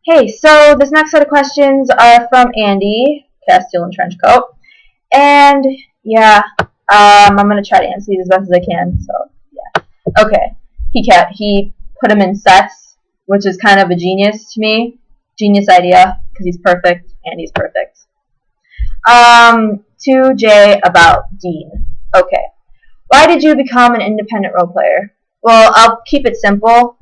Hey, so this next set of questions are from Andy, Castile and Trenchcoat, and yeah, I'm gonna try to answer these as best as I can. So yeah, okay. He put him in sets, which is kind of a genius to me, genius idea because he's perfect. Andy's perfect. To Jay about Dean. Okay, why did you become an independent role player? Well, I'll keep it simple.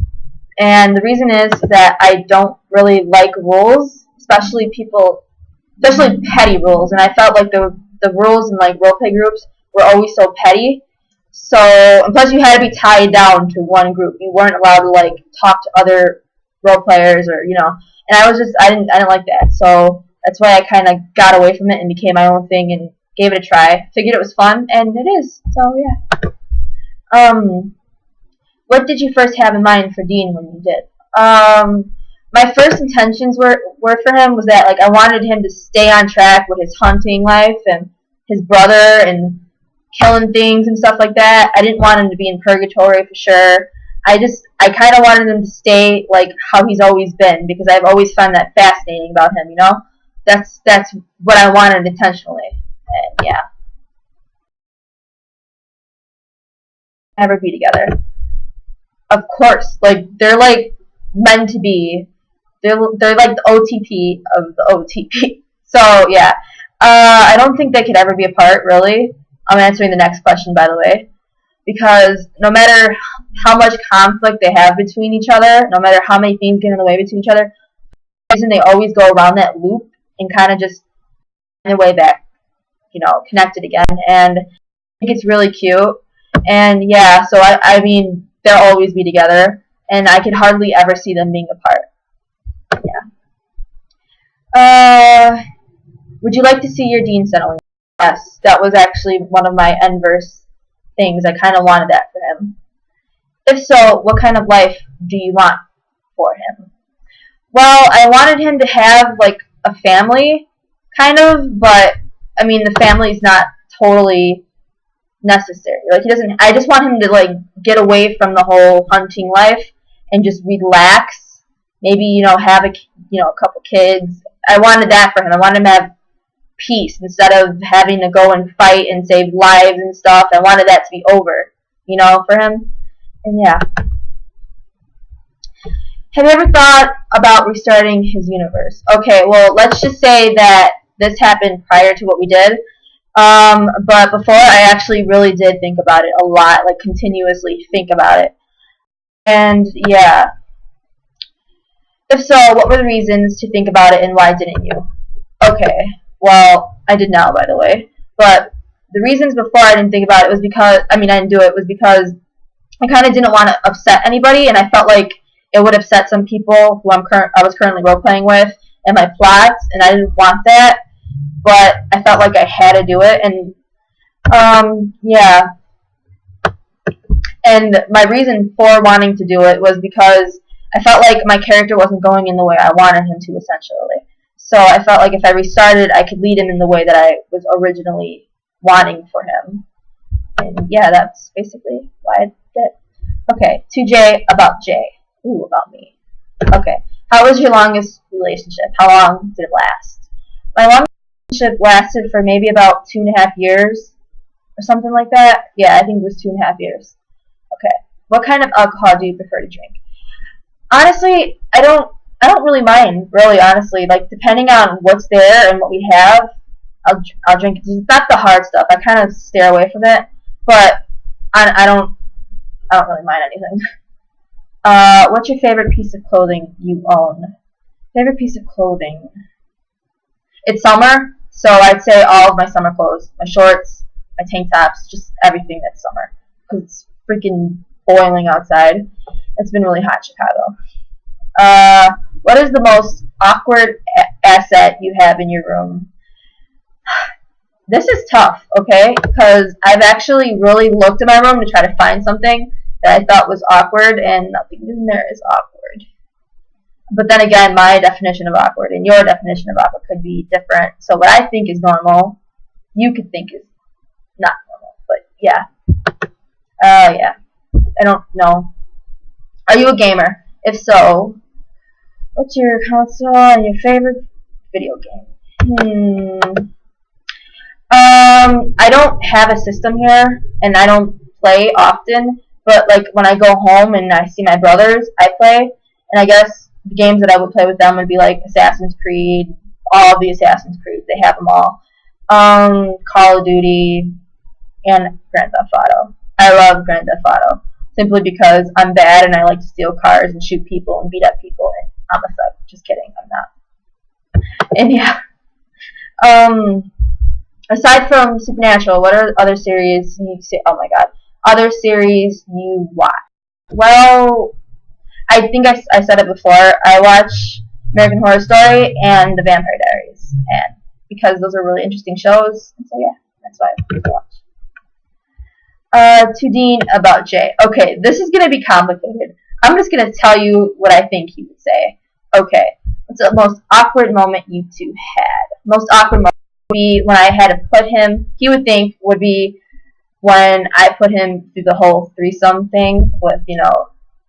And the reason is that I don't really like rules, especially petty rules. And I felt like the rules in like roleplay groups were always so petty. So, and plus you had to be tied down to one group. You weren't allowed to like talk to other role players or And I didn't like that. So that's why I kind of got away from it and became my own thing and gave it a try. Figured it was fun, and it is. So yeah. What did you first have in mind for Dean when you did? My first intentions were for him was that like I wanted him to stay on track with his hunting life and his brother and killing things and stuff like that. I didn't want him to be in purgatory for sure. I kind of wanted him to stay like how he's always been because I've always found that fascinating about him. That's what I wanted intentionally, and yeah, never be together. Of course, like they're like meant to be. They're like the OTP of the OTP. So yeah, I don't think they could ever be apart. Really, I'm answering the next question by the way, because no matter how much conflict they have between each other, no matter how many things get in the way between each other, the reason they always go around that loop and kind of just find their way back, connected again. And I think it's really cute. And yeah, so I mean they'll always be together, and I could hardly ever see them being apart. Yeah. Would you like to see your dean settling? Yes, that was actually one of my end verse things. I kind of wanted that for him. If so, what kind of life do you want for him? Well, I wanted him to have like a family, kind of, but I mean the family's not totally necessary. Like he doesn't. I just want him to like get away from the whole hunting life and just relax. Maybe have a couple kids. I wanted that for him. I wanted him to have peace instead of having to go and fight and save lives and stuff. I wanted that to be over, for him. And yeah. Have you ever thought about restarting his universe? Okay, well let's just say that this happened prior to what we did. But before I actually really did think about it a lot, like continuously think about it. And yeah. If so, what were the reasons to think about it and why didn't you? Okay, well, I did now, by the way. But the reasons before I didn't think about it was because, I didn't do it, was because I kind of didn't want to upset anybody, and I felt like it would upset some people who I was currently role-playing with and my plots, and I didn't want that. But I felt like I had to do it, and yeah. And my reason for wanting to do it was because I felt like my character wasn't going in the way I wanted him to, essentially. So I felt like if I restarted, I could lead him in the way that I was originally wanting for him. And yeah, that's basically why I did it. Okay, to Jay about Jay. Ooh, about me. Okay, how was your longest relationship? How long did it last? My longest relationship lasted for maybe about 2.5 years or something like that. Yeah, I think it was 2.5 years. Okay, what kind of alcohol do you prefer to drink? Honestly, I don't really mind, really, honestly. Like, depending on what's there and what we have, I'll drink it. It's not the hard stuff. I kind of stay away from it, but I don't really mind anything. What's your favorite piece of clothing you own? Favorite piece of clothing? It's summer, so I'd say all of my summer clothes. My shorts, my tank tops, just everything that's summer. Because it's freaking boiling outside. It's been really hot in Chicago. What is the most awkward asset you have in your room? This is tough, okay? Because I've actually really looked in my room to try to find something that I thought was awkward, and nothing in there is awkward. But then again, my definition of awkward and your definition of awkward could be different. So what I think is normal, you could think is not normal. But yeah. Yeah. I don't know. Are you a gamer? If so, What's your console and your favorite video game? I don't have a system here, and I don't play often. But like when I go home and I see my brothers, I play. And I guess the games that I would play with them would be like Assassin's Creed, all of the Assassin's Creed. They have them all. Call of Duty, and Grand Theft Auto. I love Grand Theft Auto simply because I'm bad and I like to steal cars and shoot people and beat up people. And I'm a thug. Just kidding, I'm not. And yeah. Aside from Supernatural, what are other series you say? Oh my God, other series you watch? Well, I think I said it before. I watch American Horror Story and The Vampire Diaries, and because those are really interesting shows, and so yeah, that's why I watch. To Dean about Jay. Okay, this is gonna be complicated. I'm just gonna tell you what I think he would say. Okay, what's the most awkward moment you two had? Most awkward moment would be when I had to put him. He would think would be when I put him through the whole threesome thing with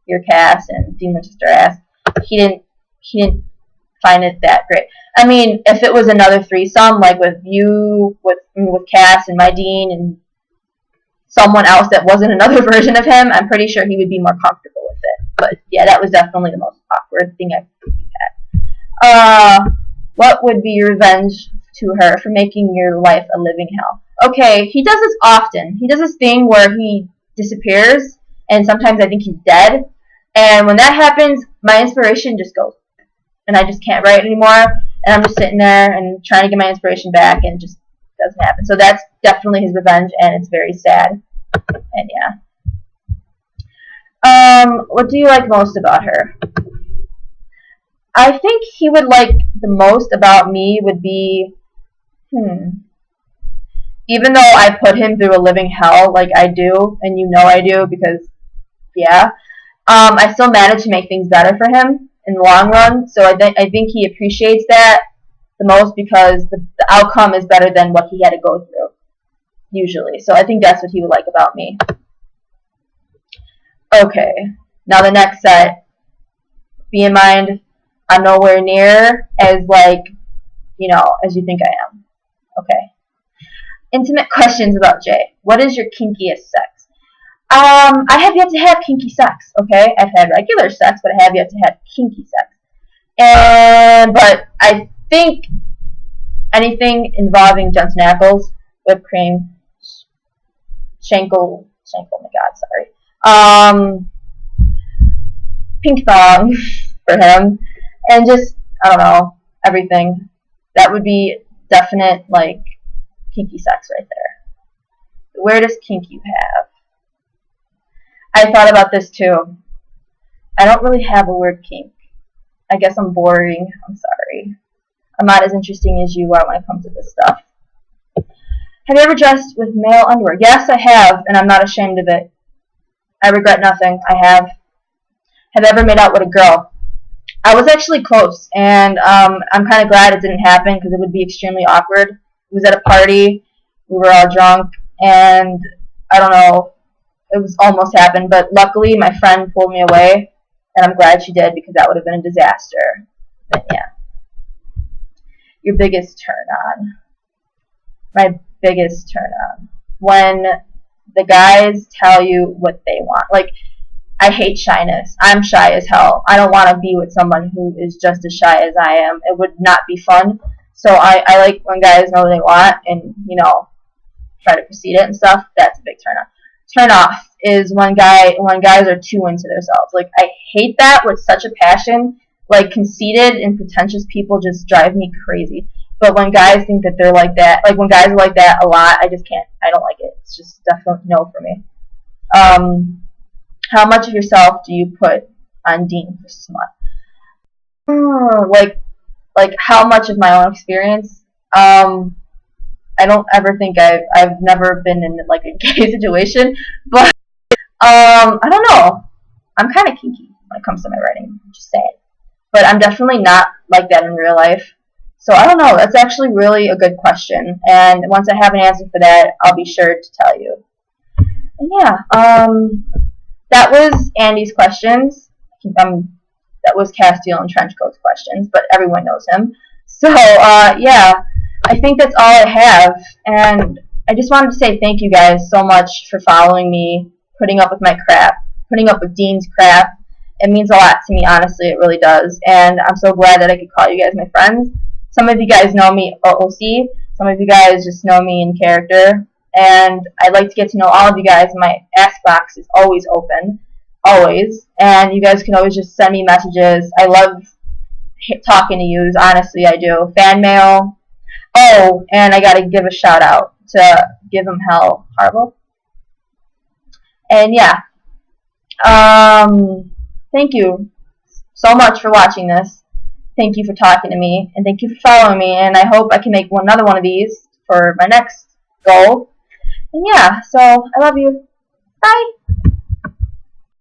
your Cass and Dean Winchester ass. He didn't find it that great. I mean, if it was another threesome like with you, with Cass and my Dean and someone else that wasn't another version of him, I'm pretty sure he would be more comfortable with it. But yeah, that was definitely the most awkward thing I've had. What would be your revenge to her for making your life a living hell? Okay, he does this often. He does this thing where he disappears, and sometimes I think he's dead. And when that happens, my inspiration just goes, and I just can't write anymore. And I'm just sitting there and trying to get my inspiration back, and it just doesn't happen. So that's definitely his revenge, and it's very sad. And yeah. What do you like most about her? I think he would like the most about me would be, even though I put him through a living hell, like I do, and I do because, yeah, I still manage to make things better for him in the long run. So I think he appreciates that the most because the outcome is better than what he had to go through, usually. So I think that's what he would like about me. Okay, now the next set. Be in mind, I'm nowhere near as as you think I am. Okay. Intimate questions about Jay. What is your kinkiest sex? I have yet to have kinky sex, okay? I've had regular sex, but I have yet to have kinky sex. But I think anything involving Jensen Ackles, whipped cream, Shankle, oh my God, sorry. Pink thong for him, and just, I don't know, everything. That would be definite, kinky sex right there. The weirdest kink you have. I thought about this too. I don't really have a weird kink. I guess I'm boring. I'm sorry. I'm not as interesting as you are when it comes to this stuff. Have you ever dressed with male underwear? Yes, I have, and I'm not ashamed of it. I regret nothing. I have. Have ever made out with a girl? I was actually close, and I'm kind of glad it didn't happen because it would be extremely awkward. It was at a party. We were all drunk, and I don't know. It was almost happened, but luckily my friend pulled me away, and I'm glad she did because that would have been a disaster. But yeah. Your biggest turn on. My biggest turn on. When the guys tell you what they want. I hate shyness. I'm shy as hell. I don't want to be with someone who is just as shy as I am. It would not be fun. So I like when guys know what they want and, try to proceed it and stuff. That's a big turn on. Turn off is when guys are too into themselves. I hate that with such a passion. Conceited and pretentious people just drive me crazy. But when guys think that they're like that, when guys are like that a lot, I just can't. I don't like it. It's just definitely no for me. How much of yourself do you put on Dean for smut? How much of my own experience? I don't ever think I've never been in a gay situation, but I don't know. I'm kind of kinky when it comes to my writing. I'm just saying, but I'm definitely not like that in real life. So I don't know. That's actually really a good question, and once I have an answer for that, I'll be sure to tell you. And yeah, that was Andy's questions. I'm that was Castiel and Trenchcoat's questions, but everyone knows him. So, yeah, I think that's all I have, and I just wanted to say thank you guys so much for following me, putting up with my crap, putting up with Dean's crap. It means a lot to me, honestly, it really does, and I'm so glad that I could call you guys my friends. Some of you guys know me OC, some of you guys just know me in character, and I'd like to get to know all of you guys. My ask box is always open, always, and you guys can always just send me messages. I love talking to you, honestly, I do. Fan mail. Oh, and I gotta give a shout out to Give 'em Hell Harlow. And yeah, thank you so much for watching this. Thank you for talking to me, and thank you for following me, and I hope I can make another one of these for my next goal. And yeah, so I love you. Bye!